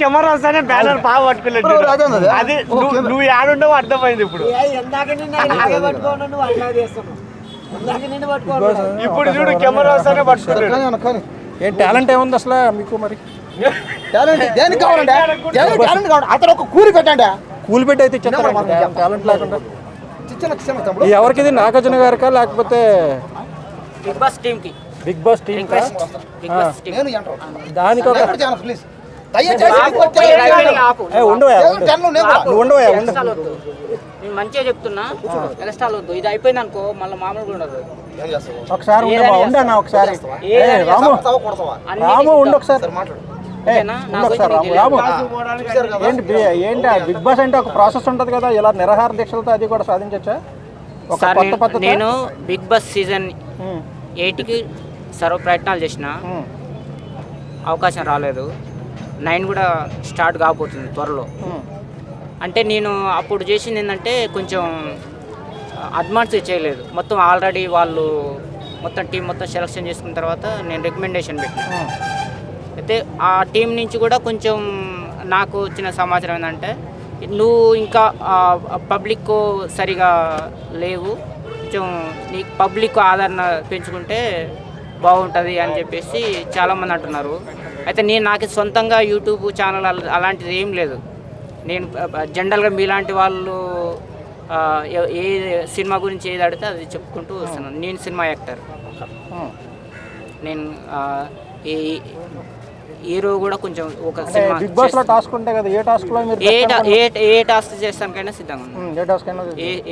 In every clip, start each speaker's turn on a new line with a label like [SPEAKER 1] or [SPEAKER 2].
[SPEAKER 1] Camera వస్తానే banner బాగా పట్టుకోలేదు. అది నువ్వు ఏడుండవు అర్థమైంది ఇప్పుడు. ఇప్పుడు చూడు కెమెరా వస్తానే పట్టుకోలేదు.
[SPEAKER 2] ఏం టాలెంట్ ఏముంది అసలు మీకు? మరి
[SPEAKER 3] దేనికి కావాలండి? అతను ఒక కూలి పెట్టండి.
[SPEAKER 2] కూలి పెట్టి అయితే ఇచ్చేస్తారు టాలెంట్ లేకుండా. ఎవరికి ఇది నాగార్జున గారికా లేకపోతే
[SPEAKER 4] బిగ్ బాస్ టీమ్ కి?
[SPEAKER 2] బిగ్ బాస్ టీమ్ దానికి
[SPEAKER 4] నేను మంచిగా చెప్తున్నా, ఎక్స్ట్రాలు వద్దు. ఇది అయిపోయింది అనుకో మళ్ళీ మామూలుగా ఉండదు.
[SPEAKER 2] ఒకసారి ఉండన్నా ఒకసారి రాము ఉండు ఒకసారి రాము. ఏంటి బిగ్ బాస్ అంటే ఒక ప్రాసెస్ ఉంటుంది కదా, ఇలా నిరాహార దీక్షలతో అది కూడా సాధించచ్చా?
[SPEAKER 4] నేను బిగ్ బాస్ సీజన్ 8కి సర్వ ప్రయత్నాలు చేసిన, అవకాశం రాలేదు. 9 కూడా స్టార్ట్ కాబోతుంది త్వరలో. అంటే నేను అప్పుడు చేసింది ఏంటంటే కొంచెం అడ్వాన్స్ చేయలేదు. మొత్తం ఆల్రెడీ వాళ్ళు మొత్తం టీం మొత్తం సెలెక్షన్ చేసుకున్న తర్వాత నేను రికమెండేషన్ పెట్టాను. అయితే ఆ టీం నుంచి కూడా కొంచెం నాకు వచ్చిన సమాచారం ఏంటంటే నువ్వు ఇంకా పబ్లిక్ సరిగా లేవు, కొంచెం నీకు పబ్లిక్ ఆదరణ పెంచుకుంటే బాగుంటుంది అని చెప్పేసి చాలామంది అంటున్నారు. అయితే నాకు సొంతంగా యూట్యూబ్ ఛానల్ అలాంటిది ఏం లేదు. నేను జనరల్గా మీలాంటి వాళ్ళు ఏ సినిమా గురించి ఏది అడిగితే అది చెప్పుకుంటూ వస్తున్నాను. నేను సినిమా యాక్టర్, నేను హీరో కూడా కొంచెం ఒక సినిమా.
[SPEAKER 2] బిగ్ బాస్ లో టాస్క్ ఉంటాయి కదా, ఏ టాస్క్ లో మీరు
[SPEAKER 4] ఏ టాస్క్ చేస్తానికైనా సిద్ధంగా ఉన్నాను.
[SPEAKER 2] ఏ టాస్క్ అయినా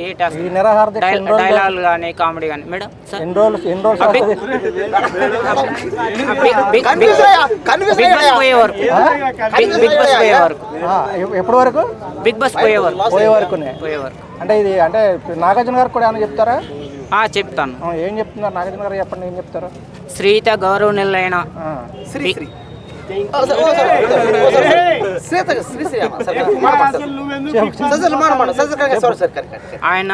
[SPEAKER 4] ఏ టాస్క్,
[SPEAKER 2] ఈ నిరాహార దీక్ష
[SPEAKER 4] డైలాగ్ కానీ కామెడీ కానీ. మేడం సార్
[SPEAKER 2] ఎన్ని రోజులు
[SPEAKER 4] బిగ్ బాస్ పోయే వరకు, బిగ్ బాస్ పోయే వరకు,
[SPEAKER 2] ఎప్పటి వరకు?
[SPEAKER 4] బిగ్ బాస్ పోయే వరకు.
[SPEAKER 2] అంటే ఇది అంటే నాగార్జున గారు కూడా ఏమైనా చెప్తారా?
[SPEAKER 4] చెప్తాను.
[SPEAKER 2] ఏం చెప్తున్నారు నాగార్జున గారు? చెప్పండి, ఏం చెప్తారు?
[SPEAKER 4] శ్రీత గౌరవనీయులైన ఆయన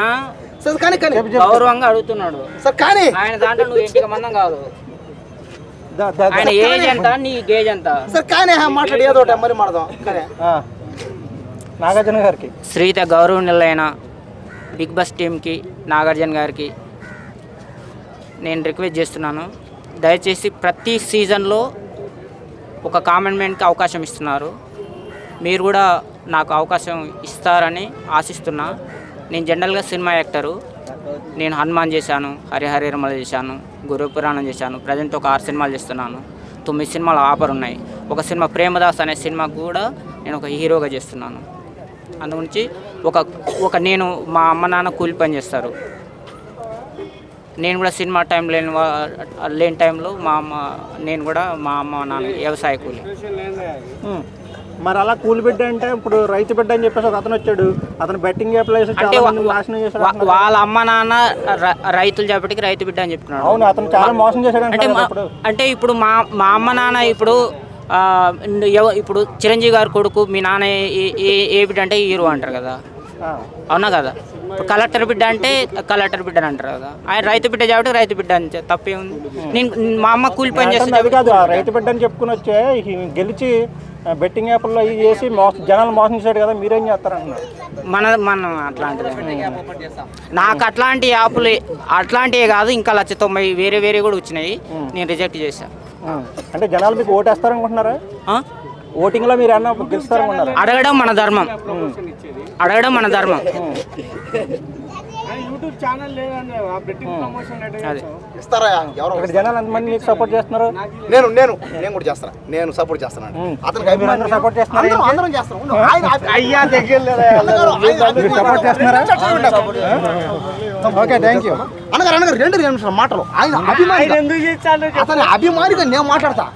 [SPEAKER 4] గౌరవంగా అడుగుతున్నాడు. ఆయన దాంట్లో నువ్వు ఇంటికి మందం కాదు. ఆయన ఏజ్ ఎంత, నీ గేజ్ ఎంత?
[SPEAKER 2] నాగార్జున గారికి,
[SPEAKER 4] శ్రీత గౌరవనీయులైన బిగ్ బాస్ టీంకి, నాగార్జున గారికి నేను రిక్వెస్ట్ చేస్తున్నాను, దయచేసి ప్రతి సీజన్లో ఒక కామన్ మ్యాన్కి అవకాశం ఇస్తున్నారు, మీరు కూడా నాకు అవకాశం ఇస్తారని ఆశిస్తున్నా. నేను జనరల్గా సినిమా యాక్టరు. నేను హనుమాన్ చేశాను, హరిహరిరమల చేశాను, గురుపురాణం చేశాను. ప్రజెంట్ ఒక 6 సినిమాలు చేస్తున్నాను. 9 సినిమాలు ఆఫర్ ఉన్నాయి. ఒక సినిమా ప్రేమదాస్ అనే సినిమాకు కూడా నేను ఒక హీరోగా చేస్తున్నాను. అందుగురించి నేను మా అమ్మ నాన్న కూలి పని చేస్తారు. నేను కూడా సినిమా టైం లేని టైంలో నేను కూడా మా అమ్మ నాన్న వ్యవసాయ కూలి.
[SPEAKER 2] మరి అలా కూలి బిడ్డ అంటే ఇప్పుడు రైతు బిడ్డ అని చెప్పేసి ఒక అతను వచ్చాడు, అతను బెట్టింగ్
[SPEAKER 4] అంటే వాళ్ళ అమ్మ నాన్న రైతులు చెప్పటికి రైతు బిడ్డ అని చెప్తున్నాడు.
[SPEAKER 2] అవును, అతను చాలా మోసం చేశాడు.
[SPEAKER 4] అంటే ఇప్పుడు మా అమ్మ నాన్న ఇప్పుడు చిరంజీవి గారి కొడుకు మీ నాన్న ఏ బిడ్డ అంటే హీరో అంటారు కదా, అవునా కదా? ఇప్పుడు కలెక్టర్ బిడ్డ అంటే కలెక్టర్ బిడ్డ అని అంటారు కదా. ఆయన రైతు బిడ్డ కాబట్టి రైతు బిడ్డ అని తప్పే ఉంది. నేను మా అమ్మ కూలి పని చేస్తే
[SPEAKER 2] అది కాదు, రైతు బిడ్డ అని చెప్పుకుని వచ్చే గెలిచి బెట్టింగ్ యాప్లో ఇవి చేసి జనాలు మోసం చేశాడు కదా, మీరేం చేస్తారంటున్నారు?
[SPEAKER 4] మనం అట్లాంటిది నాకు అట్లాంటి యాప్లు అట్లాంటివే కాదు, ఇంకా 190 వేరే కూడా వచ్చినాయి, నేను రిజెక్ట్ చేశాను.
[SPEAKER 2] అంటే జనాలు మీకు ఓటేస్తారనుకుంటున్నారా? ఓటింగ్లో మీరు ఏమన్నా గెలుస్తారనుకుంటున్నారా?
[SPEAKER 4] అడగడం మన ధర్మం.
[SPEAKER 2] జనాలు ఎంతమంది మీకు సపోర్ట్ చేస్తున్నారు?
[SPEAKER 3] నేను కూడా చేస్తాను. నేను సపోర్ట్ చేస్తాను. అతనికి
[SPEAKER 2] సపోర్ట్ చేస్తున్నారు. సపోర్ట్ చేస్తున్నారా? Okay, thank you.
[SPEAKER 3] అనగారు 2 నిమిషాల మాటలు. ఆయన అభిమానిగా నేను మాట్లాడతా.